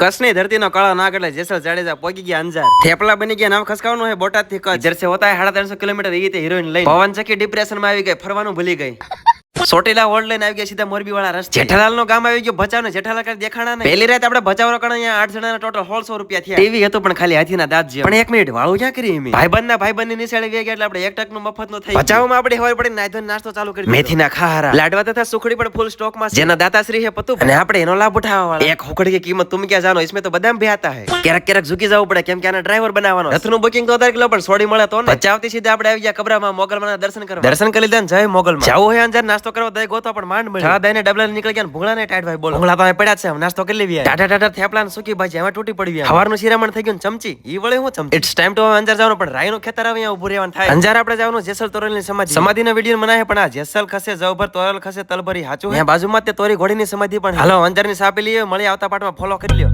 કસની ધરતીનો કાળો નાગ એટલે જેસલ જાડેજા પોગી ગયા અંજાર. થેપલા બની ગયા નામ ખસકાવવાનું હે બોટાદ થી કચ્છ. ઇધર સે હોતા હે 350 કિલોમીટર એ રીતે હિરોઈન લઈ પવન ચકી ડિપ્રેશન માં આવી ગઈ, ફરવાનું ભૂલી ગઈ. સોટીલા વર્લ્ડ લઈને આવી ગયા સીધા મોરબી વાળા રસ્તે. જેઠાલાલ નો ગામ આવી ગયો ભચાઉ ને જેઠાલાલ કઈ દેખાણા નહીં. પહેલી રાત આપણે ભચાઉ રોકાણા, અહીંયા 8 જણાના ટોટલ 1600 રૂપિયા થયા. ટીવી હતું પણ ખાલી હાથીના દાંત જેવું. પણ 1 મિનિટ વાળું ક્યાં કરી એમ ભાઈબંધ ની નિશાળે ગયા એટલે આપણે 1 ટકનું મફત નો થઈ. ભચાઉમાં આપણે હવાઈ પડી નાઈધન નાસ્તો ચાલુ કરી. મેથીના ખારા લાડવા તથા સુખડી પણ ફૂલ સ્ટોક માં, જેના દાતાશ્રી હે પતુ અને આપણે એનો લાભ ઉઠાવવા વાળા. એક હુકડી की कीमत तुम क्या जानो, इसमें तो बदाम भी आता है. ક્યારેક ક્યારેક ઝૂકી જવું પડે કેમ કે આને ડ્રાઈવર બનાવવાનો. રથનું બુકિંગ તો 10 કિલો પણ સોડી મળે તો ને. ભચાઉથી સીધા આપણે આવી ગયા કબરામાં મોગલમાં દર્શન કરવા. દર્શન કરી લીધા જય મોગલમાં. જાવું હોય અંજાર નાસ્તો કરવા દઈ ગોતો પણ માંડ મળે. દાઈને ડબલા નીકળી ગયા, ભૂંગળા ને ટાઈટ ભાઈ બોલો. ભૂંગળા તો પડ્યા છે, નાસ્તો કરી લેવી. ટાટા થેપલા ને સુકી ભાજી એમાં તૂટી પડી. હવારનું શિરામણ થઈ ગયું, ચમચી ઈ વળે હું ચમચી. ઇટ્સ ટાઈમ ટુ અંજાર જવાનું, પણ રાઈનું ખેતર આવે અહીંયા ઉભું રહેવાનું થાય. અંજાર આપણે જવાનું જેસલ તોરલની સમાધિનો વિડીયો બનાવે, પણ આ જેસલ ખસે જવભર તોરલ ખસે તલભરી હાચું. અહીંયા બાજુમાં તે તોરી ઘોડીની સમાધિ પણ. હાલો અંજારની સાપી લઈએ, મળી આવતા પાઠમાં ફોલો કરી લ્યો.